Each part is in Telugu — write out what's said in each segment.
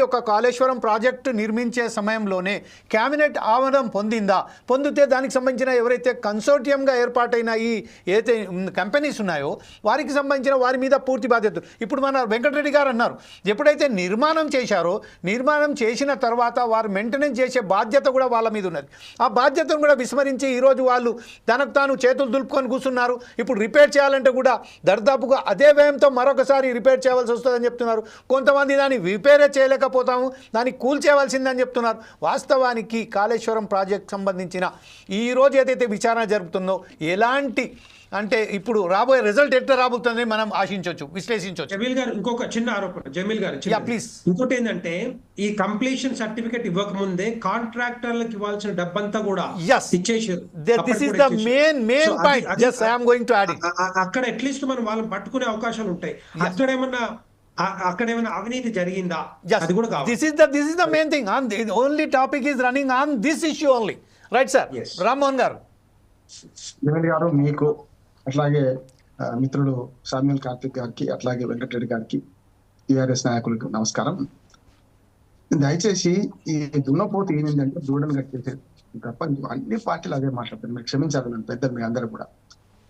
ఒక కాళేశ్వరం ప్రాజెక్టు నిర్మించే సమయంలోనే క్యాబినెట్ ఆమోదం పొందితే దానికి సంబంధించిన ఎవరైతే కన్సోర్టియంగా ఏర్పాటైన ఈ ఏదైతే కంపెనీస్ ఉన్నాయో వారికి సంబంధించిన వారి మీద పూర్తి బాధ్యత. ఇప్పుడు మన వెంకటరెడ్డి గారు అన్నారు, ఎప్పుడైతే నిర్మాణం చేశారో నిర్మాణం చేసిన తర్వాత వారు మెయింటెనెన్స్ చేసే బాధ్యత కూడా వాళ్ళ మీద ఉన్నది. ఆ బాధ్యతను కూడా విస్మరించి ఈరోజు వాళ్ళు తనకు తాను చేతులు దులుపుకొని కూర్చున్నారు. ఇప్పుడు రిపేర్ చేయాలంటే కూడా దర్దాపుగా అదే వ్యయంతో మరొకసారి రిపేర్ చేయవలసి వస్తుందని చెప్తున్నారు. కొంతమంది దాన్ని రిపేరే చేయలేకపోతాము, దాన్ని కూల్చేయవలసిందని చెప్తున్నారు. వాస్తవానికి కాళేశ్వరం ప్రాజెక్ట్ సంబంధించిన ఈరోజు ఏదైతే విచారణ జరుగుతుందో ఎలాంటి అంటే ఇప్పుడు రాబోయే రిజల్ట్ ఎట్లా రాబోతుందని మనం ఆశించవచ్చు, విశ్లేషించవచ్చు. జమీల్ గారు ఇంకొక చిన్న ఆరోపణ, జమీల్ గారు ప్లీజ్. ఇంకోటి ఏంటంటే ఈ కంప్లీషన్ సర్టిఫికేట్ ఇవ్వక ముందే కాంట్రాక్టర్లకు ఇవ్వాల్సిన డబ్బంతా కూడా ఇచ్చేసారు. అక్కడ అట్లీస్ట్ మనం వాళ్ళని పట్టుకునే అవకాశాలు ఉంటాయి. అక్కడేమన్నా అవినీతి జరిగిందా అది కూడా కావాలి. This is the main thing. The only topic is running on this issue only. Right, sir? Yes. Rammohan గారు. మీకు అట్లాగే మిత్రుడు సామ్యూల్ కార్తిక్ గారికి అట్లాగే వెంకటరెడ్డి గారికి టిఆర్ఎస్ నాయకులకు నమస్కారం. దయచేసి ఈ దున్నపోతు ఏంటంటే దూడను కట్టేసేది తప్ప అన్ని పార్టీలు అదే మాట్లాడతారు. మీరు క్షమించాలి నన్ను పెద్ద మీ అందరూ కూడా.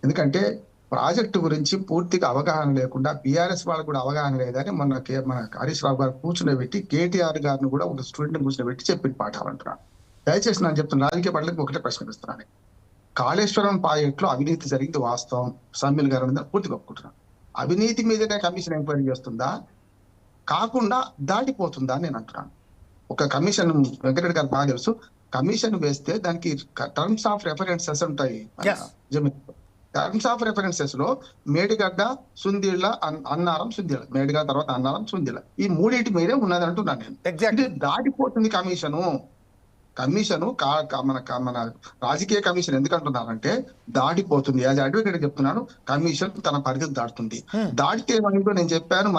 ఎందుకంటే ప్రాజెక్టు గురించి పూర్తిగా అవగాహన లేకుండా బీఆర్ఎస్ వాళ్ళు కూడా అవగాహన లేదని మన హరీష్ రావు గారు కూర్చుని కేటీఆర్ గారిని కూడా ఒక స్టూడెంట్ కూర్చుని చెప్పిన పాఠాలు అంటున్నాను. దయచేసి నేను చెప్తున్నా, రాజకీయ పార్టీలకు ఒకటే ప్రశ్నిస్తున్నాను. కాళేశ్వరం ప్రాజెక్టులో అవినీతి జరిగింది వాస్తవం, సామ్యూల్ గారు పూర్తిగా ఒప్పుకుంటున్నాను. అవినీతి మీదనే కమిషన్ ఎంక్వైరీ చేస్తుందా కాకుండా దాటిపోతుందా అని నేను అంటున్నాను. ఒక కమిషన్ వెంకటరెడ్డి గారు బాగా తెలుసు, కమిషన్ వేస్తే దానికి టర్మ్స్ ఆఫ్ రెఫరెన్సెస్ ఉంటాయి. టర్మ్స్ ఆఫ్ రెఫరెన్సెస్ లో మేడిగడ్డ, సుందిళ్ళ, అన్నారం, సుందిళ్ళ, మేడిగడ్డ తర్వాత అన్నారం, సుందిళ్ళ ఈ మూడింటి మీదే ఉన్నది అంటున్నాను నేను. దాటిపోతుంది కమిషను. మన రాజకీయ కమిషన్ ఎందుకంటున్నారంటే దాటిపోతుంది. యాజ్ అడ్వకేట్ చెప్తున్నాను, కమిషన్ తన పరిధిని దాటుతుంది. దాటితే ఏమైందో నేను చెప్పాను.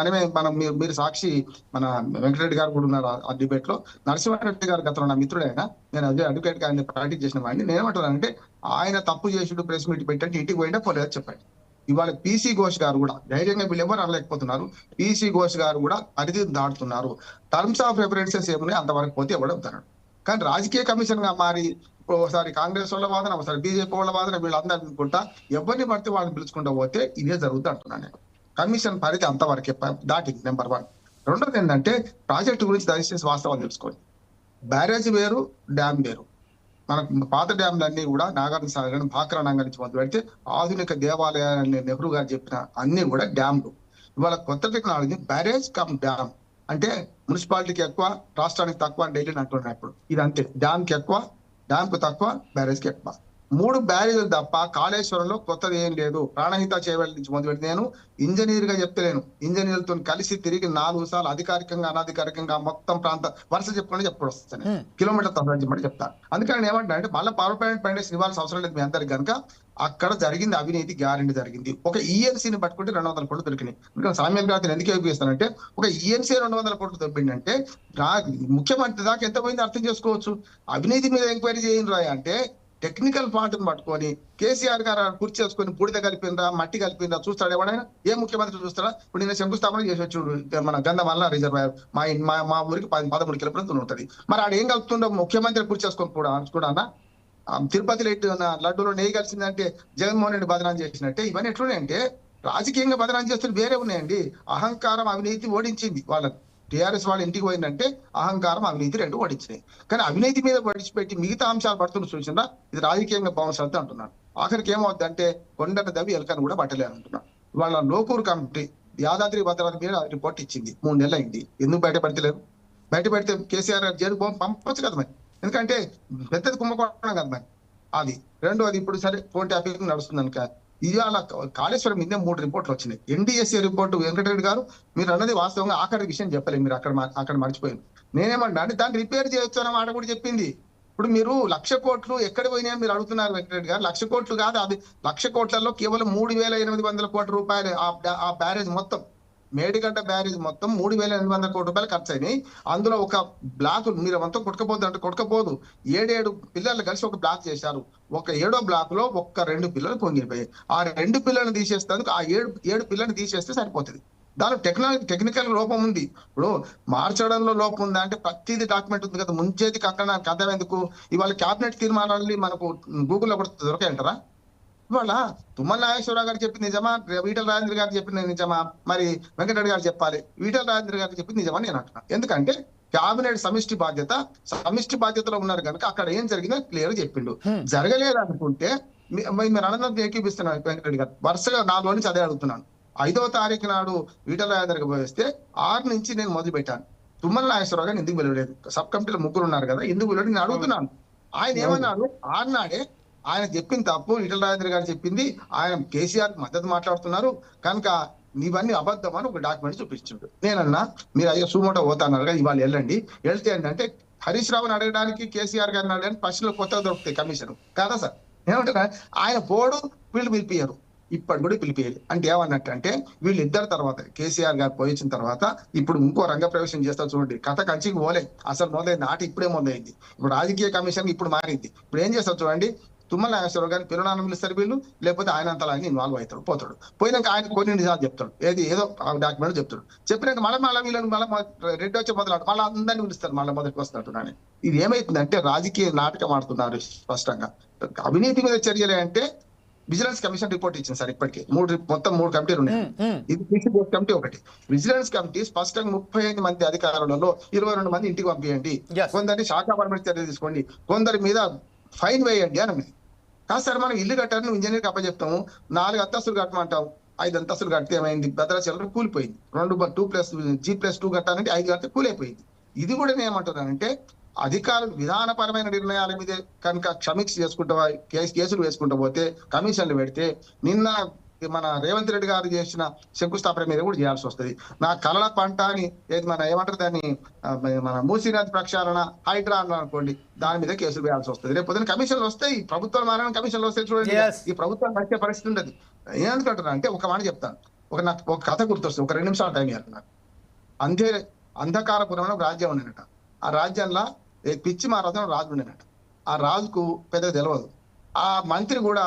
మీరు సాక్షి మన వెంకటరెడ్డి గారు కూడా ఉన్నారు ఆ డిబేట్ లో. నరసింహారెడ్డి గారు గతంలో నా మిత్రుడైనా, నేను అదే అడ్వకేట్ గా ఆయన ప్రాక్టీస్ చేసిన వాడిని. నేనేమంటున్నానంటే ఆయన తప్పు చేసుడు ప్రెస్ మీట్ పెట్టండి, ఇంటికి పోయిందా పోలేదా చెప్పండి. ఇవాళ పీసీ ఘోష్ గారు కూడా ధైర్యంగా వీళ్ళు ఎవరు అనలేకపోతున్నారు. పీసీ ఘోష్ గారు కూడా పరిధిని దాటుతున్నారు. టర్మ్స్ ఆఫ్ రెఫరెన్సెస్ ఏమున్నాయి అంతవరకు పోతే ఎవడవుతారు. కానీ రాజకీయ కమిషన్ గా మారి ఒకసారి కాంగ్రెస్ వాళ్ళ వాదన, ఒకసారి బీజేపీ వాళ్ళ వాదన, వీళ్ళందరూ అనుకుంటా ఎవరిని పడితే వాళ్ళని పిలుచుకుంటూ పోతే ఇదే జరుగుతుంది అంటున్నాను నేను. కమిషన్ పరిధి అంతవరకే దాటింది, నెంబర్ 1. రెండోది ఏంటంటే ప్రాజెక్టు గురించి దయచేసి వాస్తవాలు తెలుసుకోండి. బ్యారేజ్ వేరు, డ్యామ్ వేరు. మనకు పాత డ్యామ్లన్నీ కూడా నాగార్జున సాగర్, భాక్రా నంగల్ నుంచి మొదలు పెడితే ఆధునిక దేవాలయాన్ని నెహ్రూ గారు చెప్పిన అన్ని కూడా డ్యామ్లు. ఇవాళ కొత్త టెక్నాలజీ బ్యారేజ్ కమ్ డ్యామ్ అంటే మున్సిపాలిటీకి ఎక్కువ, రాష్ట్రానికి తక్కువ అని ఢిల్లీ అంటున్నారు. ఇప్పుడు ఇది అంతే, డ్యామ్కి ఎక్కువ, డ్యామ్కు తక్కువ, బ్యారేజ్కి ఎక్కువ. 3 బ్యారేజ్లు తప్ప కాళేశ్వరంలో కొత్తది ఏం లేదు. ప్రాణహిత చేవెళ్ళ నుంచి మొదలుపెట్టి నేను ఇంజనీర్ గా చెప్తలేను, ఇంజనీర్లతో కలిసి తిరిగి 4 సార్లు అధికారికంగా అనధికారికంగా మొత్తం ప్రాంత వరుస చెప్పుకొని చెప్పుడు వస్తాను, కిలోమీటర్ చెప్పండి చెప్తాను. అందుకని ఏమంటా అంటే మళ్ళీ పవర్ ప్లాంట్ పైన ఇవ్వాల్సిన అవసరం లేదు మీ అందరికి. కనుక అక్కడ జరిగింది అవినీతి గ్యారెంటీ జరిగింది. ఒక ఈఎన్సీని పట్టుకుంటే 200 కోట్లు దొరికినాయి. ఎందుకంటే సామ్యం గారు ఎందుకు ఉపయోగిస్తానంటే ఒక ఈఎన్సీ 200 కోట్లు దొరికిందంటే ముఖ్యమంత్రి దాకా ఎంత పోయింది అర్థం చేసుకోవచ్చు. అవినీతి మీద ఎంక్వైరీ చేయండి రాయ అంటే టెక్నికల్ పార్ట్ని పట్టుకొని కేసీఆర్ గారు కుర్చీ చేసుకొని బూడిద కలిపిందా మట్టి కలిపిందా చూస్తాడు ఎవడైనా? ఏ ముఖ్యమంత్రి చూస్తాడా? ఇప్పుడు నేను శంకుస్థాపన చేసి వచ్చి మన గంధమల్ల రిజర్వాయర్ మా ఊరికి 13 కిలోమీటర్లు ఉంటుంది. మరి ఆడ ఏం కలుపుతుండో ముఖ్యమంత్రి కుర్చీ చేసుకొని కూడా తిరుపతి లడ్డూలో నెయ్యి కలిసిందంటే జగన్మోహన్ రెడ్డి బదనాం చేసినట్టే. ఇవన్నీ ఎట్లున్నాయంటే రాజకీయంగా బదనాం చేస్తున్న వేరే ఉన్నాయండి. అహంకారం అవినీతి ఓడించింది వాళ్ళని. టీఆర్ఎస్ వాళ్ళు ఇంటికి పోయిందంటే అహంకారం అవినీతి 2 ఓడించినాయి. కానీ అవినీతి మీద పడిచిపెట్టి మిగతా అంశాలు పడుతున్న చూసినా ఇది రాజకీయంగా బాగుంటుంది అంటున్నాను. ఆఖరికి ఏమవుద్ది అంటే కొండను దవ్వి ఎలకను కూడా పట్టలేదు అంటున్నాను. ఇవాళ లోకూరు కమిటీ యాదాద్రి భద్రాద్రి మీద రిపోర్ట్ ఇచ్చింది, 3 నెలలు అయింది. ఎందుకు బయటపడతలేదు? బయటపెడితే కేసీఆర్ జైలు పంపచ్చు కదా మరి. ఎందుకంటే పెద్దది కుంభకోణం కదా మరి అది. రెండోది ఇప్పుడు సరే ఫోన్ ట్యాపింగ్ నడుస్తుంది అనుక ఇవాళ కాళేశ్వరం మీద 3 రిపోర్ట్లు వచ్చినాయి. ఎన్డీఎస్ఏ రిపోర్టు వెంకటరెడ్డి గారు మీరు అన్నది వాస్తవంగా ఆఖరి విషయం చెప్పలేదు, మీరు అక్కడ మర్చిపోయింది. నేనేమన్నా అంటే దాన్ని రిపేర్ చేయొచ్చు అన్న మాట కూడా చెప్పింది. ఇప్పుడు మీరు 1,00,000 కోట్లు ఎక్కడ పోయినాయో మీరు అడుగుతున్నారు వెంకటరెడ్డి గారు. 1,00,000 కోట్లు కాదు, అది 1,00,000 కోట్లలో కేవలం 3,800 కోట్ల రూపాయలు ఆ బ్యారేజ్ మొత్తం, మేడిగడ్డ బ్యారేజ్ మొత్తం 3,800 కోట్ల రూపాయలు ఖర్చు అయినాయి. అందులో ఒక బ్లాక్ మీరు మొత్తం కొట్టుకపోదు అంటే కొట్టుకపోదు, 7 పిల్లలు కలిసి ఒక బ్లాక్ చేశారు. ఒక 7వ బ్లాక్ లో 2 పిల్లలు పొంగిపోయాయి. ఆ 2 పిల్లలను తీసేస్తాను, ఆ 7 పిల్లల్ని తీసేస్తే సరిపోతుంది. దానిలో టెక్నికల్ లోపం ఉంది. ఇప్పుడు మార్చడంలో లోపం ఉందా అంటే ప్రతిదీ డాక్యుమెంట్ ఉంది కదా, ముంచేది కట్టడానికి అర్థం ఎందుకు? ఇవాళ క్యాబినెట్ తీర్మానాలు మనకు గూగుల్లో కూడా దొరకాయంటారా? ఇవాళ తుమ్మల నాగేశ్వరరావు గారు చెప్పింది నిజమా, ఈటల రాజేంద్ర గారు చెప్పింది నిజమా, మరి వెంకటరెడ్డి గారు చెప్పాలి. ఈటల రాజేంద్ర గారు చెప్పింది నిజమా నేను అంటున్నా. ఎందుకంటే క్యాబినెట్ సమిష్టి బాధ్యతలో ఉన్నారు కనుక అక్కడ ఏం జరిగిందో క్లియర్ చెప్పిండు. జరగలేదు అనుకుంటే మీరు అన్నది ఏకీపిస్తున్నారు వెంకటరెడ్డి గారు. వరుసగా 4 నుంచి అదే అడుగుతున్నాను. 5వ తారీఖు నాడు ఈటల రాజేంద్రకి పోయిస్తే 6 నుంచి నేను మొదలు పెట్టాను. తుమ్మల నాగేశ్వరరావు గారిని ఎందుకు పిలవలేదు? సబ్ కమిటీలో 3 ఉన్నారు కదా, ఎందుకు పిలవలేదు నేను అడుగుతున్నాను. ఆయన ఏమన్నారు? 6 నాడే ఆయన చెప్పింది తప్పు, ఈటల రాజేంద్ర గారు చెప్పింది, ఆయన కేసీఆర్ మద్దతు మాట్లాడుతున్నారు కనుక ఇవన్నీ అబద్ధం అని ఒక డాక్యుమెంట్ చూపించిండు. నేనన్నా మీరు అయ్యో సుమోటో పోతాన్నారు కదా, ఇవాళ వెళ్ళండి. వెళ్తే ఏంటంటే హరీష్ రావుని అడగడానికి, కేసీఆర్ గారిని అడగడానికి ప్రశ్నలు కొత్తగా దొరుకుతాయి కమిషన్ కాదా సార్? ఏమంటారా? ఆయన పోడు, వీళ్ళు పిలిపియ్యరు. ఇప్పటి కూడా పిలిపియాలి అంటే ఏమన్నట్టు అంటే వీళ్ళిద్దరు తర్వాత కేసీఆర్ గారు పోయించిన తర్వాత ఇప్పుడు ఇంకో రంగ ప్రవేశం చేస్తారు చూడండి. కథ కంచికి పోలే, అసలు మొదలైంది నాటి ఇప్పుడే మొదలైంది. ఇప్పుడు రాజకీయ కమిషన్ ఇప్పుడు మారింది. ఇప్పుడు ఏం చేస్తారు చూడండి, తుమ్మల నాగేశ్వరరావు గారిని పిల్లనాన్ని పిలుస్తారు వీళ్ళు, లేకపోతే ఆయన అంతలా ఇన్వాల్వ్ అవుతాడు, పోతాడు. పోయినాక ఆయన కొన్ని నిజాలు చెప్తాడు, ఏదో డాక్యుమెంట్ చెప్తాడు. చెప్పినాక మళ్ళీ వీళ్ళని రెడ్డి వచ్చి మొదలాడు, మళ్ళీ అందరినీ పిలుస్తారు, మళ్ళీ మొదటికి వస్తున్నట్టు. అని ఇది ఏమైతుందంటే రాజకీయ నాటకం ఆడుతున్నారు స్పష్టంగా. అవినీతి మీద చర్యలే అంటే విజిలెన్స్ కమిషన్ రిపోర్ట్ ఇచ్చింది సార్. ఇప్పటికే మొత్తం 3 కమిటీలు ఉన్నాయి. ఇది పీసీబోస్ కమిటీ ఒకటి. విజిలెన్స్ కమిటీ స్పష్టంగా 35 మంది అధికారులలో 22 మంది ఇంటికి పంపించండి, కొందరిని శాఖాపరమైన చర్యలు తీసుకోండి, కొందరి మీద ఫైన్ వేయండి అని. కాదు సార్, మనం ఇల్లు కట్టాలని ఇంజనీర్కి అప్పచెప్తాము, 4 అంతస్తులు కట్టమంటాం, 5 అంతస్తులు కడితే ఏమైంది? భద్రాచలం కూలిపోయింది. 2+G+2 కట్టాలంటే 5 కడితే కూలైపోయింది. ఇది కూడా నేను ఏమంటున్నానంటే అధికారులు విధానపరమైన నిర్ణయాల మీద కనుక సమీక్ష చేసుకుంటా కేసులు వేసుకుంటూ పోతే, కమిషన్లు పెడితే, నిన్న మన రేవంత్ రెడ్డి గారు చేసిన శంకుస్థాపన మీద కూడా చేయాల్సి వస్తుంది. నా కలల పంట అని మన ఏమంటారు దాన్ని, మన మూసీ నది ప్రక్షాళన హైడ్రా అనుకోండి, దాని మీద కేసులు వేయాల్సి వస్తుంది. రేపు పొద్దున కమిషన్లు వస్తాయి, ప్రభుత్వం మారని కమిషన్లు వస్తాయి చూడండి. ఈ ప్రభుత్వం వచ్చే పరిస్థితి ఉండదు. ఏమంటున్నా అంటే ఒక మాట చెప్తాను, నాకు ఒక కథ గుర్తొస్తుంది, ఒక 2 నిమిషాల టైం ఇవ్వాలి. అంధకారపురంలో ఒక రాజ్యం ఉండేనట. ఆ రాజ్యంలో పిచ్చి మహారాజు రాజు ఉండేనట. ఆ రాజుకు పెద్ద తెలియదు. ఆ మంత్రి కూడా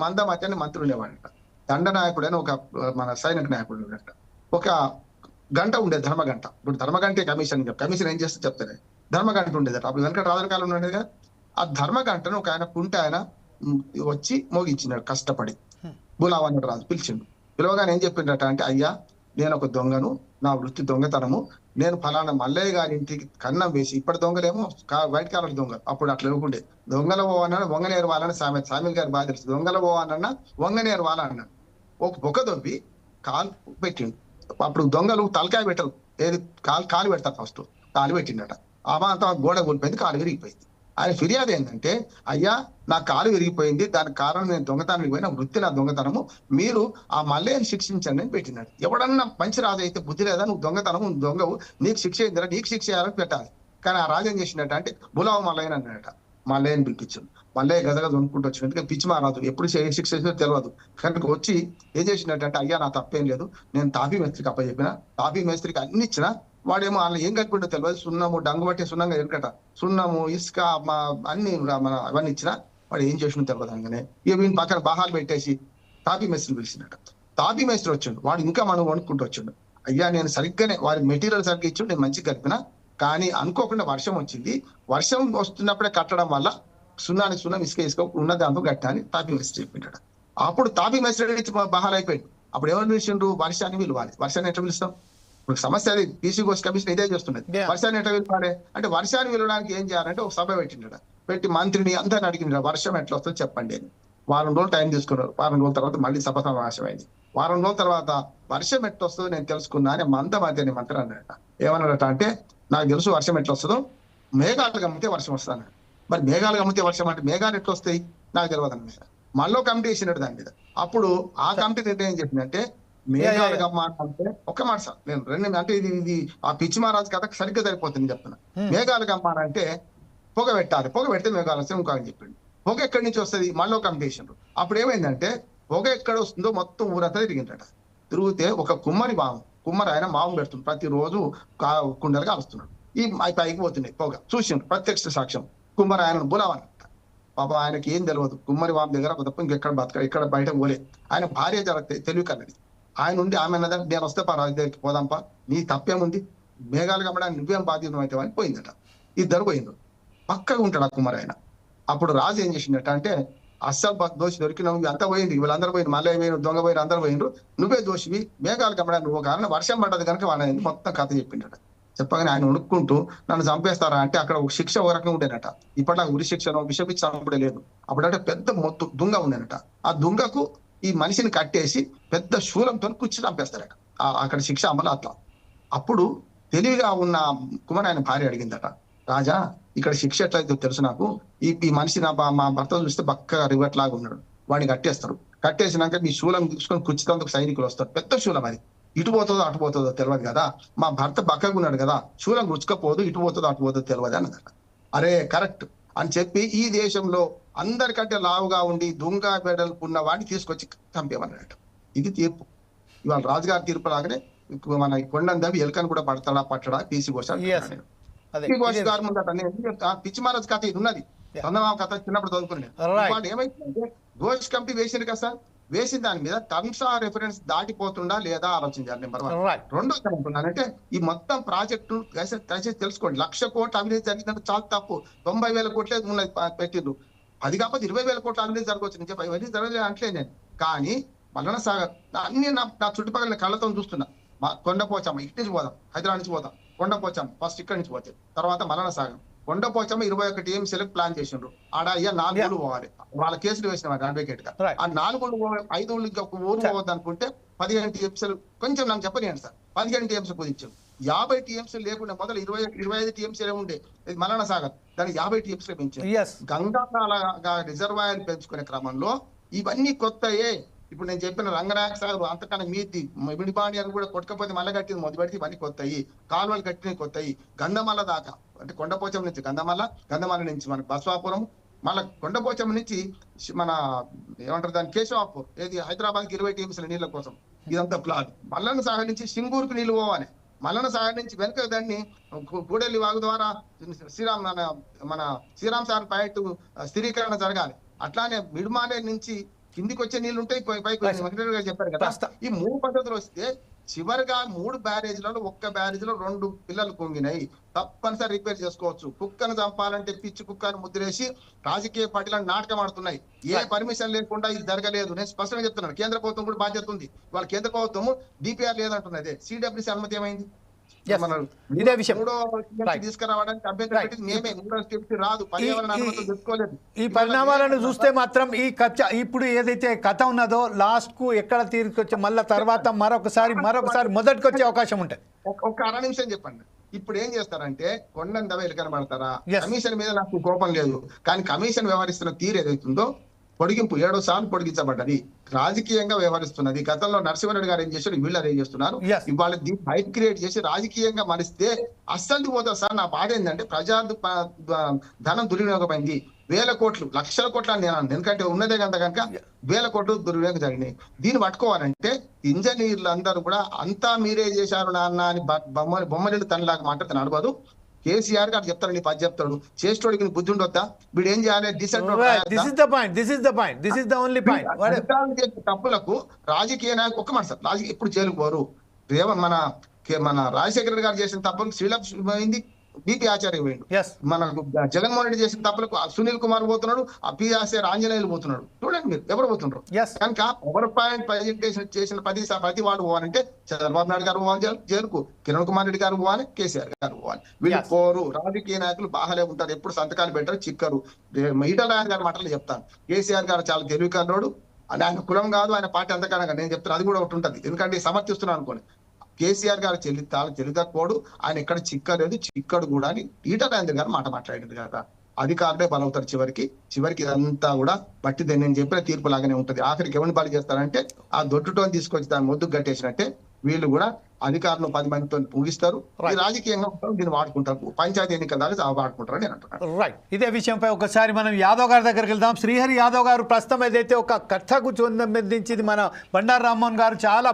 మందమతి అని మంత్రి ఉండేవాడట. దండనాయకుడు అని ఒక మన సైనిక నాయకుడు ఉండేట. ఒక గంట ఉండేది, ధర్మగంట. ఇప్పుడు ధర్మగంటే కమిషన్ ఏం చేస్తే చెప్తానే ధర్మగంట ఉండేదట. అప్పుడు వెనక రాజుల కాలం ఉండేది కదా. ఆ ధర్మగంటను ఒక ఆయన కుంటే ఆయన వచ్చి మోగించినాడు కష్టపడి. బులావ్ అన్నట్టు రాజు పిలిచిండు. పిలవగానే ఏం చెప్పిండట అంటే, అయ్యా నేను ఒక దొంగను, నా వృత్తి దొంగతనము, నేను ఫలానా మల్లయ్య గారి ఇంటికి కన్నం వేసి, ఇప్పటి దొంగలేమో వైట్ కాలర్ దొంగ, అప్పుడు అట్లా ఇవ్వకుండే, దొంగల పోవాలన్నా వంగనేరు వాళ్ళని సామిల్ గారి బాధ తెలుసు, దొంగల పోవాలన్నా వంగనేరు వాళ్ళన్నాడు. ఒక దొబ్బి కాలు పెట్టిండు. అప్పుడు దొంగలు తలకాయ పెట్టరు, ఏది కాలు పెడతారు, ఫస్ట్ కాలు పెట్టిండట. అంతా గోడ కూలిపోయింది, కాలు విరిగిపోయింది. ఆయన ఫిర్యాదు ఏంటంటే, అయ్యా నా కాలు విరిగిపోయింది, దానికి కారణం నేను దొంగతనానికి పోయిన, వృత్తి నా దొంగతనము, మీరు ఆ మల్లయ్యని శిక్షించండి అని పెట్టినాడు. ఎవడన్నా మంచి రాజు అయితే బుద్ధి లేదా, నువ్వు దొంగతనము దొంగవు, నీకు శిక్ష అయిందిరా, నీకు శిక్ష చేయాలని పెట్టాలి. కానీ ఆ రాజు ఏం చేసినట్ట అంటే, బులావు మల్లయ్యని అన్నాడట. మల్లయ్యని పిలిపించాడు. మల్లయ్య గదగద వణుకుంటూ వచ్చినట్టుగా పిచ్చి మహారాజు ఎప్పుడు శిక్ష చేసినా తెలియదు కనుక వచ్చి ఏం చేసినట్టు, అయ్యా నా తప్పేం లేదు, నేను తాపీ మేస్త్రికి అప్పచెప్పిన, తాపీ మేస్త్రికి అన్ని ఇచ్చిన, వాడేమో వాళ్ళు ఏం కట్టుకుంటో తెలియదు, సున్నము డంగు బట్టి సున్నంగా ఎరుకట, సున్నము ఇసుక అన్ని మన అవన్నీ ఇచ్చినా వాడు ఏం చేసినా తెలియదు. అనగానే ఇక వీని పక్కన బాహాలు పెట్టేసి తాపీ మేస్త్రిని పిలిచినట్ట. తాపీ మేస్త్రి వచ్చిండు. వాడు ఇంకా మనం వణుకుంటూ వచ్చిండు. అయ్యా నేను సరిగ్గానే వాడి మెటీరియల్ సరిగ్గా ఇచ్చి నేను మంచిగా కలిపిన, కానీ అనుకోకుండా వర్షం వచ్చింది, వర్షం వస్తున్నప్పుడే కట్టడం వల్ల సున్నానికి సున్నం ఇసుక ఉన్న దాంతో కట్టాలని తాపీ మేస్త్రి చెప్పింటాడు. అప్పుడు తాపీ మేస్త్రి నుంచి బాహాలు అయిపోయింది. అప్పుడు ఎవరు పిలిచిండ్రు, వర్షాన్ని పిలవాలి. వర్షాన్ని ఎట్లా పిలుస్తాం? ఇప్పుడు సమస్య అది, పీసీబోస్ కమిషన్ ఇదే చేస్తున్నది. వర్షాన్ని ఎట్లా పిలవాలి అంటే, వర్షాన్ని పిలవడానికి ఏం చేయాలంటే ఒక సభ పెట్టిండ, పెట్టి మంత్రిని అందరిని అడిగిండ, వర్షం ఎట్లా వస్తుందో చెప్పండి అని. వారం రోజులు టైం తీసుకున్నారు. వారం రోజుల తర్వాత మళ్ళీ సభ సమావేశం అయింది. వారం రోజుల తర్వాత వర్షం ఎట్లా వస్తుందో నేను తెలుసుకున్నా అని మందమతి అని మంత్రి అన్నాడట. ఏమన్నాడట అంటే, నాకు తెలుసు వర్షం ఎట్లా వస్తుందో, మేఘాలు గమ్మితే వర్షం వస్తాను. మరి మేఘాలు గమ్మితే వర్షం అంటే మేఘాలు ఎట్లా వస్తాయి నాకు తెలియదు అన్నమాట. మళ్ళీ కమిటీ వేసినట్టు దాని మీద. అప్పుడు ఆ కమిటీ నిర్ణయం చేసిందంటే, మేఘాలు గమ్మాలంటే ఒక్క మాట సార్, నేను 2 అంటే ఇది ఆ పిచ్చి మహారాజు కథ సరిగ్గా సరిపోతుంది చెప్తున్నా. మేఘాలు గమ్మాలంటే పొగ పెట్టాలి, పొగ పెడితే మేఘాలు వస్తాయి ఇంకొక చెప్పిండు. పొగ ఎక్కడి నుంచి వస్తుంది, మళ్ళీ కమిటీ వేసిండ్రు. అప్పుడు ఏమైందంటే, పొగ ఎక్కడ వస్తుందో మొత్తం ఊరంతా తిరిగిందట. తిరిగితే ఒక కుమ్మరి ఆయన మాము పెడుతుంది, ప్రతిరోజు కుండలు కాలుస్తున్నాడు. ఈ పైకి పోతున్నాయి పొగ, చూసిండ్రు ప్రత్యక్ష సాక్ష్యం. కుమ్మరి ఆయన బులావన్నట. పాప ఆయనకి ఏం తెలియదు, కుమ్మరి వాము దగ్గర తప్ప ఇంకెక్కడ ఇక్కడ బయట పోలేదు. ఆయన భార్య చాలా తెలివి కలది. ఆయన ఉండి ఆమె అన్నదంటే నేను వస్తే పా రాజు దగ్గరికి పోదాంపా, నీ తప్పేముంది, మేఘాలు కమ్మడానికి నువ్వేం బాధ్యత అయితే అని పోయిందట. ఇద్దరు పోయిండ్రు. పక్కగా ఉంటాడు ఆ కుమార్ ఆయన. అప్పుడు రాజు ఏం చేసిందట అంటే, అస్సలు దోషి దొరికినావు, అంతా పోయింది, వీళ్ళందరూ పోయింది, మళ్ళీ పోయిన దొంగ పోయిన అందరూ పోయినరు, నువ్వే దోషివి, మేఘాలు కమ్మడానికి నువ్వు కారణం, వర్షం పడ్డది కనుక వాళ్ళ మొత్తం కథ చెప్పిండట. చెప్పగానే ఆయన ఉడుక్కుంటూ నన్ను చంపేస్తారా అంటే అక్కడ ఒక శిక్ష ఒక రకంగా ఉండేనట. ఇప్పటిలా ఉరి శిక్షను విషపిచ్చి చంపడే లేదు. అప్పుడంటే పెద్ద మొత్తు దుంగ ఉండేనట. ఆ దుంగకు ఈ మనిషిని కట్టేసి పెద్ద శూలంతో కుచ్చి చంపేస్తారట. అక్కడ శిక్ష అమలు అట్లా. అప్పుడు తెలివిగా ఉన్న కుమార్ ఆయన భార్య అడిగిందట, రాజా ఇక్కడ శిక్ష ఎట్లయితే తెలుసు నాకు, ఈ మనిషి మా భర్త చూస్తే బక్కగా రివర్ట్ లాగా ఉన్నాడు, వాడిని కట్టేస్తారు. కట్టేసినాక మీ శూలం తీసుకొని కుచ్చితందుకు సైనికులు వస్తారు. పెద్ద శూలం అది, ఇటు పోతుందో అటు పోతుందో తెలియదు కదా, మా భర్త బక్కగా ఉన్నాడు కదా, శూలం గుచ్చుకపోదు, ఇటు పోతుందో అటు పోతుందో తెలియదు అన్నదట. అరే కరెక్ట్ అని చెప్పి ఈ దేశంలో అందరికంటే లావుగా ఉండి దుంగ బెడల్పు ఉన్న వాడిని తీసుకొచ్చి చంపేమన్నాడు. ఇది తీర్పు. ఇవాళ రాజుగారి తీర్పు లాగానే మన కొండందవి ఎలుకను కూడా పడతాడా పట్టడా తీసి కోసాడు. గారు ముందట పిచ్చి మహారాజ్ కథ ఇది ఉన్నది, చందమామ కథ చిన్నప్పుడు చదువుకున్నాను. వాళ్ళు ఏమైతుందంటే దోష్ కమిటీ వేసింది కదా సార్, వేసిన దాని మీద టర్మ్స్ ఆఫ్ రెఫరెన్స్ దాటిపోతుందా లేదా ఆలోచించాలి. నెంబర్ 1. రెండోది ఏమంటున్నానంటే ఈ మొత్తం ప్రాజెక్టు దయచేసి తెలుసుకోండి, 1,00,000 కోట్ల అవినీతి జరిగిందంటే చాలా తప్పు. 90,000 కోట్లే ఉన్నది పెట్టిండ్రు. అది కాకపోతే 20,000 కోట్ల అవినీతి జరగవచ్చు. నేను చెప్పి అవన్నీ జరగలేదు అంటలే నేను. కానీ మల్లన సాగర్ అన్ని నా చుట్టుపక్కల కళ్ళతో చూస్తున్నా. కొండపోచమ్మ ఇటు నుంచి పోదాం, హైదరాబాద్ నుంచి పోదాం, కొండపోచమ్మ ఫస్ట్ ఇక్కడి నుంచి పోతే, తర్వాత మల్లన సాగర్, కొండపోచమ్మ 21 టీఎంసీలకు ప్లాన్ చేసిండ్రు. ఆడ 4 పోవాలి, వాళ్ళ కేసులు వేసిన అడ్వకేట్ గా. ఆ 4 5 ఊరు పోవద్దు అనుకుంటే 15 టీఎంసీలు కొంచెం నాకు చెప్పలేండి సార్, 15 టీఎంసీ కుదించారు. 50 టీఎంసీలు లేకుండా మొదలు 25 టీఎంసీలే ఉండే ఇది మల్లన సాగర్, దాన్ని 50 టీఎంసీలు పెంచారు. గంగా రిజర్వాయర్ పెంచుకునే క్రమంలో ఇవన్నీ కొత్తయే. ఇప్పుడు నేను చెప్పిన రంగనాయక సాగర్ అంతకన్నా మీది మిడిపాణి అని కూడా కొట్టకపోతే మళ్ళీ కట్టింది మొదటి ఇవన్నీ కొత్తయి, కాలువలు కట్టినవి కొత్తయి. గంధమల్ల దాకా అంటే కొండపోచమ్మ నుంచి గంధమల్ల నుంచి మనకి బస్వాపురం, మళ్ళీ కొండపోచమ్మ నుంచి మన ఏమంటారు దాని కేశవాపూర్, ఏది హైదరాబాద్కి 20 టీఎంసీల నీళ్ళ కోసం ఇదంతా ప్లాన్. మల్లన సాగర్ నుంచి సింగూరుకు నీళ్లు పోవాలి, మల్లన సాగర్ నుంచి వెనక దాన్ని కూడెల్లి వాగు ద్వారా మన శ్రీరామ్ సాగర్ ప్రాజెక్టు స్థిరీకరణ జరగాలి. అట్లానే మిడ్మానే నుంచి కిందికి వచ్చే నీళ్లు ఉంటాయి, పైకి వెంకటరెడ్డి గారు చెప్పారు కదా. ఈ 3 పద్ధతులు వస్తే చివరిగా 3 బ్యారేజ్లలో 1 బ్యారేజ్ లో 2 పిల్లలు పొంగినాయి, తప్పనిసరి రిపేర్ చేసుకోవచ్చు. కుక్కను చంపాలంటే పిచ్చి కుక్కను ముద్రేసి రాజకీయ పార్టీలను నాటకం ఆడుతున్నాయి. ఏ పర్మిషన్ లేకుండా ఇది జరగలేదు. నేను స్పష్టంగా చెప్తున్నాను, కేంద్ర ప్రభుత్వం కూడా బాధ్యత ఉంది. వాళ్ళ కేంద్ర ప్రభుత్వం డిపిఆర్ లేదంటున్నది, సిడబ్ల్యూసీ అనుమతి ఏమైంది? ఇదే విషయం తీసుకురావడానికి అభ్యంతరం పెట్టింది మేమే, రాదు, పర్యావరణ అనుమతులు తెచ్చుకోలేదు. ఈ పరిణామాలను చూస్తే మాత్రం ఈ ఇప్పుడు ఏదైతే కథ ఉన్నదో లాస్ట్ కు ఎక్కడ తీసుకొచ్చే మళ్ళా తర్వాత మరొకసారి మొదటికి వచ్చే అవకాశం ఉంటుంది. ఒక 1/2 నిమిషం చెప్పండి. ఇప్పుడు ఏం చేస్తారంటే కొండంత వేలు కనబడతారా? కమిషన్ మీద నాకు కోపం లేదు, కానీ కమిషన్ వ్యవహరిస్తున్న తీరు ఏదైతుందో పొడిగింపు 7 సార్లు పొడిగించబడ్డది, రాజకీయంగా వ్యవహరిస్తున్నది. గతంలో నరసింహారెడ్డి గారు ఏం చేశారు, వీళ్ళు అదే చేస్తున్నారు. ఇవాళ దీన్ని హైప్ క్రియేట్ చేసి రాజకీయంగా మరిస్తే అస్సలు పోతుంది సార్. నా బాధ ఏంటంటే ప్రజా ధనం దుర్వినియోగమైంది, 1000 కోట్లు 1,00,000 కోట్లు అని నేను, ఎందుకంటే ఉన్నదే కనుక 1000 కోట్లు దుర్వినియోగం జరిగినాయి. దీన్ని పట్టుకోవాలంటే ఇంజనీర్లు అందరూ కూడా అంతా మీరే చేశారు నాన్న అని బొమ్మలు తనలాగా మాట్లాడితే నడవదు. కేసీఆర్ గారు చెప్తారు, నీ 10 చెప్తాడు, చేసేటోడికి బుద్ధి ఉండొద్దా? వీడు ఏం చేయాలి? తప్పులకు రాజకీయ నాయకులు ఒక్క మాట సార్, రాజకీయ ఎప్పుడు జైలుకు పోరు. మన రాజశేఖర గారు చేసిన తప్పులకు శ్రీలక్ష్మి పోయింది, బీపీ ఆచార్య పోయిండు. మన జగన్మోహన్ రెడ్డి చేసిన తప్పులకు సునీల్ కుమార్ పోతున్నాడు, ఆ పిఆర్సీ ఆంజనేయులు పోతున్నాడు. చూడండి మీరు ఎవరు పోతున్నారు. కనుక పవర్ పాయింట్ ప్రజెంటేషన్ చేసిన ప్రతి వాడు పోవాలంటే చంద్రబాబు నాయుడు గారు పోవాలి జైలుకు, కిరణ్ కుమార్ రెడ్డి గారు పోవాలి, కేసీఆర్ గారు పోవాలి. వీళ్ళు పోరు. రాజకీయ నాయకులు బాగాలే ఉంటారు, ఎప్పుడు సంతకాలు పెట్టరు, చిక్కరు. ఈటల రాజు గారి మాటలు చెప్తాను, కేసీఆర్ గారు చాలా తెలివికల్లోడు, ఆయన కులం కాదు, ఆయన పార్టీ అంతకాలంగా నేను చెప్తాను, అది కూడా ఒకటి ఉంటుంది. ఎందుకంటే సమర్థిస్తున్నాను అనుకోండి. కేసీఆర్ గారు తెలియకపోడు, ఆయన ఎక్కడ చిక్కలేదు, చిక్కడు కూడా అని ఈటల రాజేంద్ర గారు మాట్లాడింది కదా. అధికారులే బలవుతారు చివరికి ఇదంతా కూడా బట్టిదే. నేను చెప్పిన తీర్పు లాగానే ఉంటది. ఆఖరికి ఎవరిని బలి చేస్తారంటే ఆ దొడ్డుటోని తీసుకొచ్చి దాన్ని మొద్దుకు కట్టేసినట్టే వీళ్ళు కూడా అధికారులు 10 మందితో ముగిస్తారు. ఈ రాజకీయంగా దీన్ని వాడుకుంటారు, పంచాయతీ ఎన్నికల దాకా వాడుకుంటారని నేను అంటున్నాను. రైట్. ఇదే విషయంపై ఒకసారి మనం యాదవ్ గారి దగ్గరికి వెళ్దాం. శ్రీహరి యాదవ్ గారు ప్రస్తుతం ఏదైతే ఒక కథకు సంబంధించింది మన బండారు రామ్మోహన్ గారు చాలా